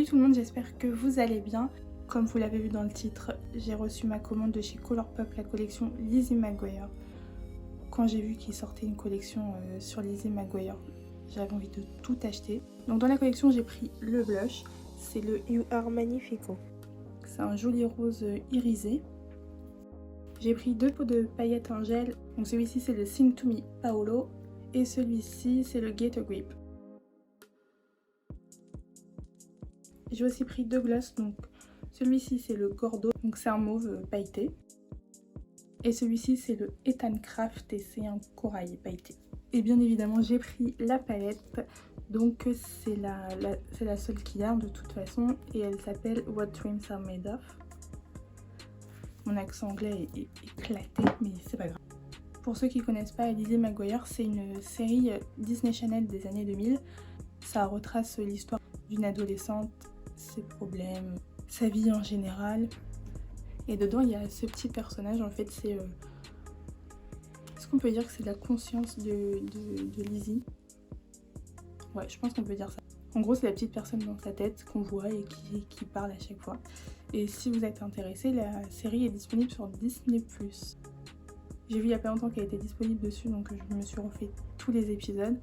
Salut tout le monde, j'espère que vous allez bien. Comme vous l'avez vu dans le titre, j'ai reçu ma commande de chez Colourpop, la collection Lizzie McGuire. Quand j'ai vu qu'il sortait une collection sur Lizzie McGuire, j'avais envie de tout acheter. Donc dans la collection, j'ai pris le blush, c'est le You Are Magnifico. C'est un joli rose irisé. J'ai pris 2 pots de paillettes en gel. Donc celui-ci c'est le Sing to Me Paolo et celui-ci c'est le Get a Grip. J'ai aussi pris 2 glosses, donc celui-ci c'est le Gordo, donc c'est un mauve pailleté. Et celui-ci c'est le Ethan Craft et c'est un corail pailleté. Et bien évidemment j'ai pris la palette, donc c'est la seule qu'il y a de toute façon et elle s'appelle What Dreams Are Made Of. Mon accent anglais est éclaté mais c'est pas grave. Pour ceux qui ne connaissent pas, Lizzie McGuire c'est une série Disney Channel des années 2000. Ça retrace l'histoire d'une adolescente, ses problèmes, sa vie en général. Et dedans il y a ce petit personnage, en fait c'est... Est-ce qu'on peut dire que c'est la conscience de Lizzie? Ouais, je pense qu'on peut dire ça. En gros c'est la petite personne dans sa tête qu'on voit et qui parle à chaque fois. Et si vous êtes intéressé, la série est disponible sur Disney+. J'ai vu il y a pas longtemps qu'elle était disponible dessus, donc je me suis refait tous les épisodes.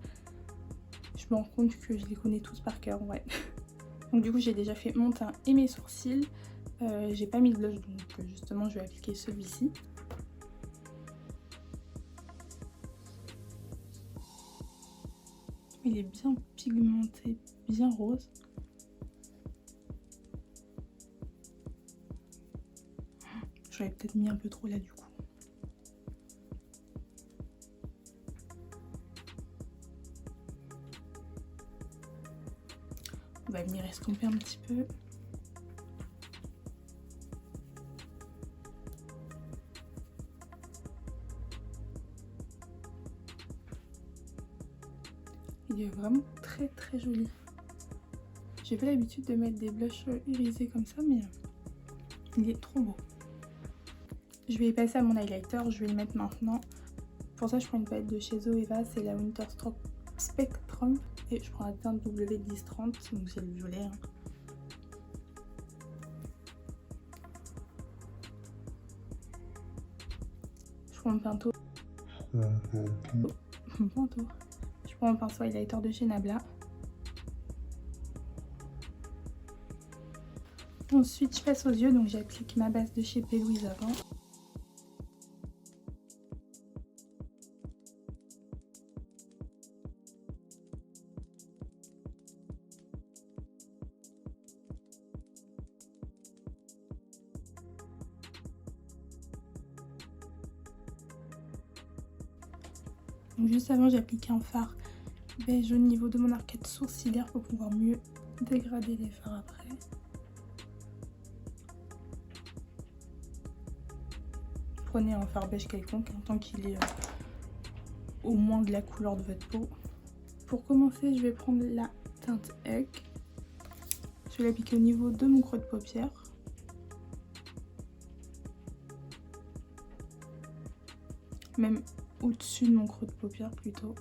Je me rends compte que je les connais tous par cœur, ouais. Donc du coup j'ai déjà fait mon teint et mes sourcils. J'ai pas mis de blush, donc justement je vais appliquer celui-ci. Il est bien pigmenté, bien rose. J'aurais peut-être mis un peu trop là du coup. On va venir estomper un petit peu. Il est vraiment très joli. J'ai pas l'habitude de mettre des blushs irisés comme ça, mais il est trop beau. Je vais y passer à mon highlighter, je vais le mettre maintenant. Pour ça je prends une palette de chez Zoeva, c'est la Winterstruck Spectrum. Et je prends la teinte W1030, donc c'est le violet. Hein. Je prends mon pinceau. Je prends mon pinceau highlighter de chez Nabla. Ensuite je passe aux yeux, donc j'applique ma base de chez P. Louise avant. Donc juste avant j'ai appliqué un fard beige au niveau de mon arcade sourcilière pour pouvoir mieux dégrader les fards après. Prenez un fard beige quelconque, tant qu'il est au moins de la couleur de votre peau. Pour commencer je vais prendre la teinte Egg. Je vais l'appliquer au niveau de mon creux de paupière. Même au-dessus de mon creux de paupière plutôt.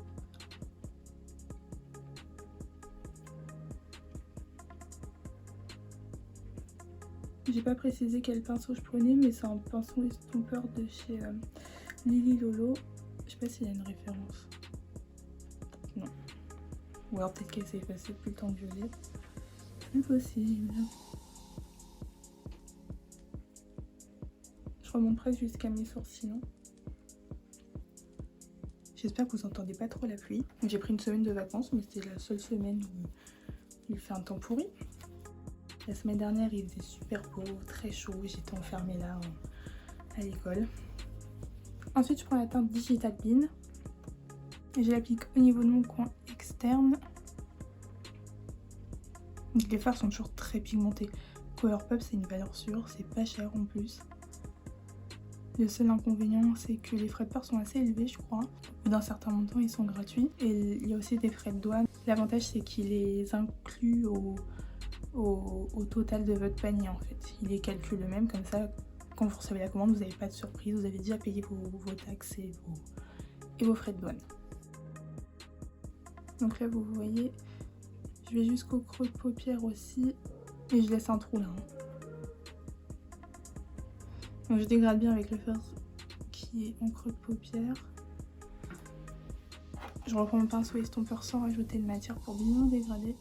J'ai pas précisé quel pinceau je prenais, mais c'est un pinceau estompeur de chez Lily Lolo. Je sais pas s'il y a une référence. Non. Ou alors peut-être qu'elle s'est effacée depuis le temps que je l'ai. C'est possible. Je remonte presque jusqu'à mes sourcils. Non, j'espère que vous entendez pas trop la pluie. J'ai pris une semaine de vacances, mais c'était la seule semaine où il fait un temps pourri. La semaine dernière, il faisait super beau, très chaud. J'étais enfermée là à l'école. Ensuite, je prends la teinte Digital Bean. Et je l'applique au niveau de mon coin externe. Donc, les fards sont toujours très pigmentés. Colourpop, c'est une valeur sûre, c'est pas cher en plus. Le seul inconvénient, c'est que les frais de port sont assez élevés, je crois. Au bout d'un certain montant, ils sont gratuits. Et il y a aussi des frais de douane. L'avantage, c'est qu'il les inclut au total de votre panier, en fait. Il les calcule eux-mêmes, comme ça, quand vous recevez la commande, vous n'avez pas de surprise. Vous avez déjà payé vos taxes et vos frais de douane. Donc là, vous voyez, je vais jusqu'au creux de paupière aussi. Et je laisse un trou là. Donc je dégrade bien avec le fard qui est en creux de paupière. Je reprends mon pinceau estompeur sans rajouter de matière pour bien dégrader.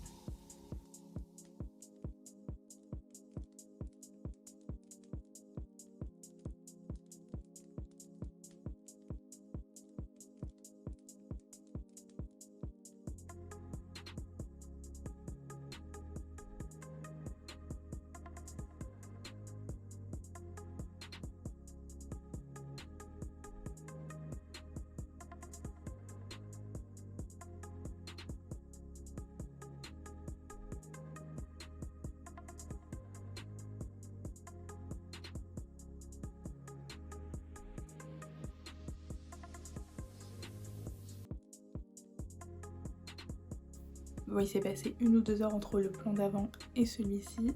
Bon, il s'est passé 1 ou 2 heures entre le plan d'avant et celui-ci.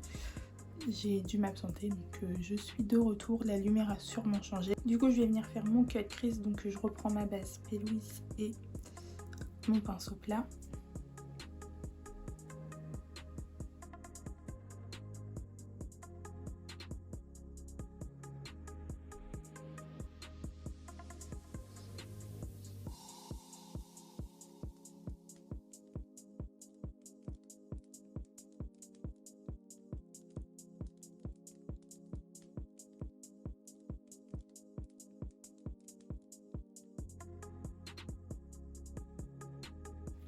J'ai dû m'absenter, donc je suis de retour. La lumière a sûrement changé. Du coup, je vais venir faire mon cut crease. Donc je reprends ma base P-Louise et mon pinceau plat.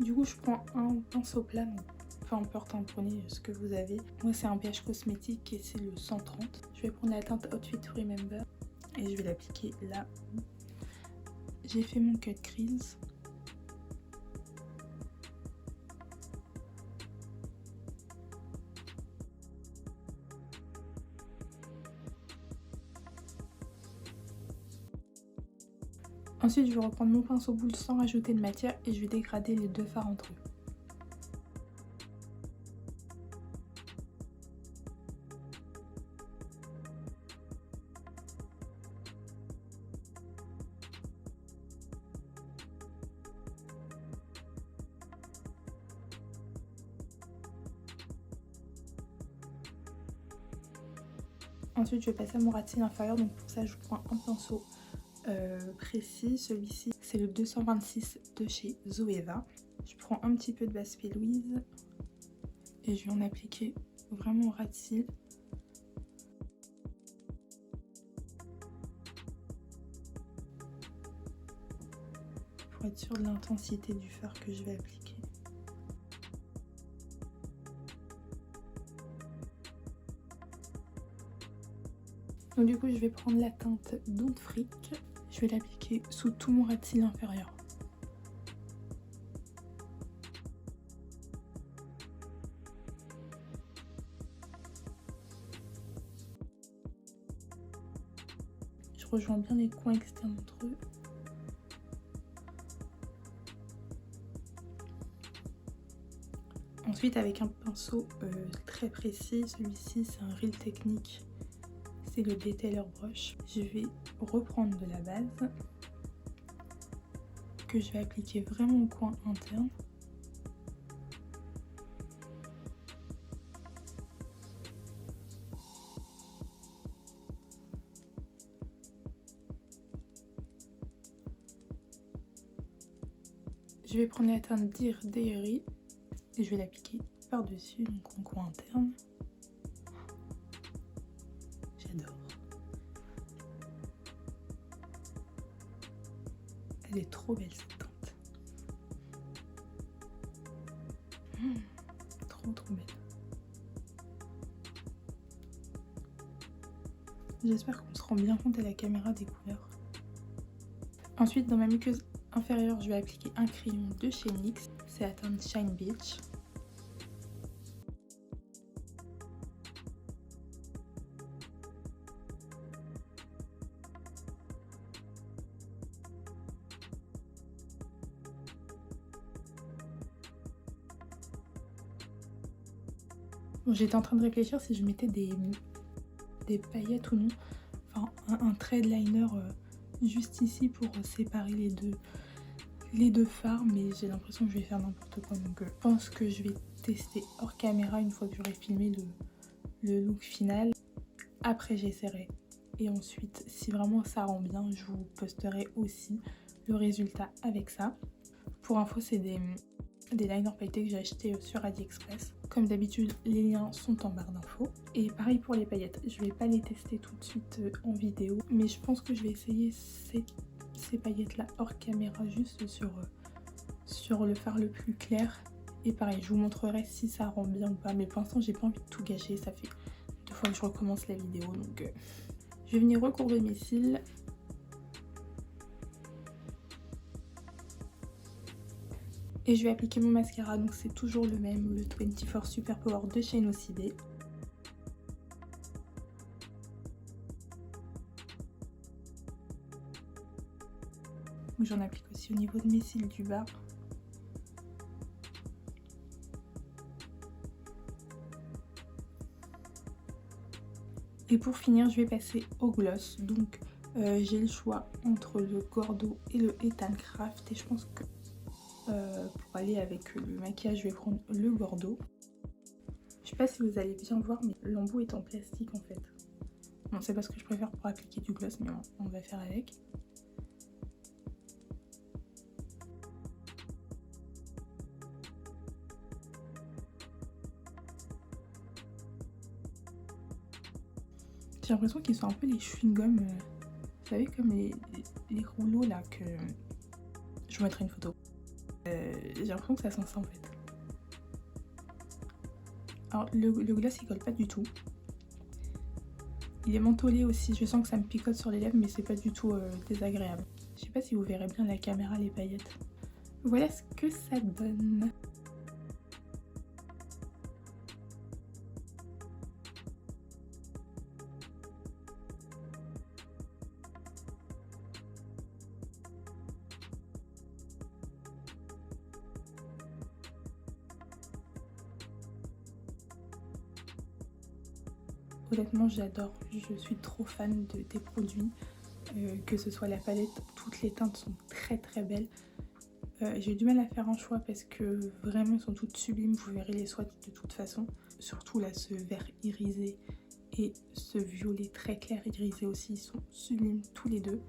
Du coup, je prends un pinceau plat, donc peu importe, hein, prenez ce que vous avez. Moi, c'est un pH cosmétique et c'est le 130. Je vais prendre la teinte Outfit to Remember et je vais l'appliquer là où j'ai fait mon cut crease. Ensuite, je vais reprendre mon pinceau boule sans rajouter de matière et je vais dégrader les deux fards entre eux. Ensuite, je vais passer à mon ras de cils inférieur, donc pour ça, je prends un pinceau précis. Celui-ci, c'est le 226 de chez Zoeva. Je prends un petit peu de base P-Louise et je vais en appliquer vraiment au ras de cils. Pour être sûr de l'intensité du fard que je vais appliquer. Donc du coup, je vais prendre la teinte Don't Freak. Je vais l'appliquer sous tout mon ras de cils inférieur. Je rejoins bien les coins externes entre eux. Ensuite, avec un pinceau très précis, celui-ci c'est un Real Technique, c'est le Detailer Brush. Je vais reprendre de la base que je vais appliquer vraiment au coin interne. Je vais prendre la teinte Dear Diary et je vais l'appliquer par-dessus, donc en coin interne. J'adore. Elle est trop belle cette teinte. Trop belle. J'espère qu'on se rend bien compte à la caméra des couleurs. Ensuite, dans ma muqueuse inférieure, je vais appliquer un crayon de chez NYX. C'est la teinte Shine Beach. Bon, j'étais en train de réfléchir si je mettais des paillettes ou non. Enfin, un trade liner juste ici pour séparer les deux fards, mais j'ai l'impression que je vais faire n'importe quoi. Donc je pense que je vais tester hors caméra une fois que j'aurai filmé le look final. Après j'essaierai. Et ensuite, si vraiment ça rend bien, je vous posterai aussi le résultat avec ça. Pour info, c'est des liners pailletés que j'ai achetés sur AliExpress. Comme d'habitude, les liens sont en barre d'infos. Et pareil pour les paillettes, je vais pas les tester tout de suite en vidéo, mais je pense que je vais essayer ces paillettes là hors caméra, juste sur le fard le plus clair. Et pareil, je vous montrerai si ça rend bien ou pas, mais pour l'instant j'ai pas envie de tout gâcher, ça fait 2 fois que je recommence la vidéo, donc je vais venir recourber mes cils. Et je vais appliquer mon mascara, donc c'est toujours le même, le 24 Super Power de chez Nocibé. J'en applique aussi au niveau de mes cils du bas. Et pour finir, je vais passer au gloss. Donc j'ai le choix entre le Gordo et le Ethan Craft. Et je pense que pour aller avec le maquillage, je vais prendre le Gordo. Je sais pas si vous allez bien voir, mais l'embout est en plastique en fait. Bon, c'est pas ce que je préfère pour appliquer du gloss, mais on va faire avec. J'ai l'impression qu'ils sont un peu les chewing-gums, vous savez, comme les rouleaux là que... Je vous mettrai une photo. J'ai l'impression que ça sent ça en fait. Alors le gloss il colle pas du tout. Il est mentholé aussi, je sens que ça me picote sur les lèvres, mais c'est pas du tout désagréable. Je sais pas si vous verrez bien la caméra, les paillettes. Voilà ce que ça donne. Honnêtement, j'adore, je suis trop fan des produits, que ce soit la palette, toutes les teintes sont très très belles. J'ai eu du mal à faire un choix parce que vraiment elles sont toutes sublimes, vous verrez les swatchs de toute façon. Surtout là, ce vert irisé et ce violet très clair irisé aussi, ils sont sublimes tous les deux.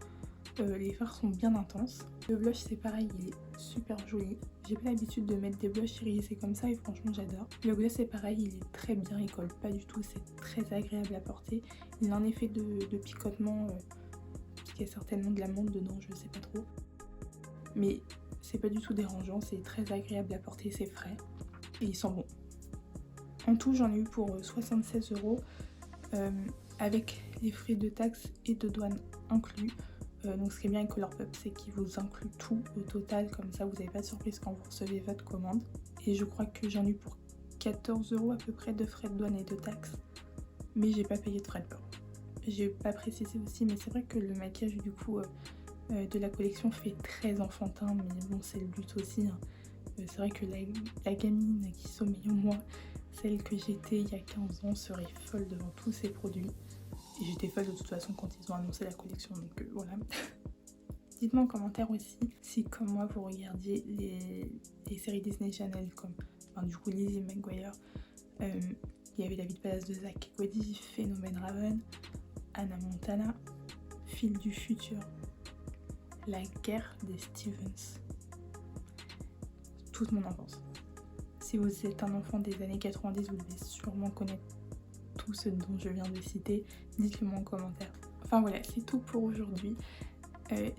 Les fards sont bien intenses. Le blush c'est pareil, il est super joli. J'ai pas l'habitude de mettre des blushs irisés comme ça et franchement j'adore. Le gloss c'est pareil, il est très bien, il colle pas du tout, c'est très agréable à porter. Il a un effet de picotement, parce qu'il y a certainement de l'amande dedans, je sais pas trop. Mais c'est pas du tout dérangeant, c'est très agréable à porter, c'est frais et il sent bon. En tout j'en ai eu pour 76 € avec les frais de taxes et de douane inclus. Donc ce qui est bien avec Colourpop, c'est qu'il vous inclut tout au total, comme ça vous n'avez pas de surprise quand vous recevez votre commande. Et je crois que j'en ai eu pour 14 € à peu près de frais de douane et de taxes, mais j'ai pas payé de frais de port. J'ai pas précisé aussi, mais c'est vrai que le maquillage du coup de la collection fait très enfantin, mais bon c'est le but aussi. Hein. C'est vrai que la gamine qui sommeille en moi, celle que j'étais il y a 15 ans, serait folle devant tous ces produits. Et j'étais folle de toute façon quand ils ont annoncé la collection, donc voilà. Dites-moi en commentaire aussi si comme moi vous regardiez les séries Disney Channel comme du coup Lizzie McGuire, il y avait David Palace de Zach et Cody, Phénomène Raven, Hannah Montana, Fil du futur, La guerre des Stevens, toute mon enfance. Si vous êtes un enfant des années 90, vous devez sûrement connaître tout ce dont je viens de citer, dites-le moi en commentaire. Enfin voilà, c'est tout pour aujourd'hui.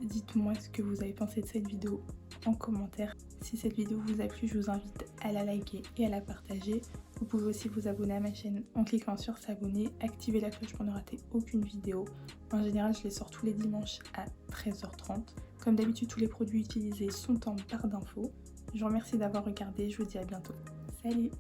Dites-moi ce que vous avez pensé de cette vidéo en commentaire. Si cette vidéo vous a plu, je vous invite à la liker et à la partager. Vous pouvez aussi vous abonner à ma chaîne en cliquant sur s'abonner, activer la cloche pour ne rater aucune vidéo. En général, je les sors tous les dimanches à 13h30. Comme d'habitude, tous les produits utilisés sont en barre d'infos. Je vous remercie d'avoir regardé, je vous dis à bientôt. Salut!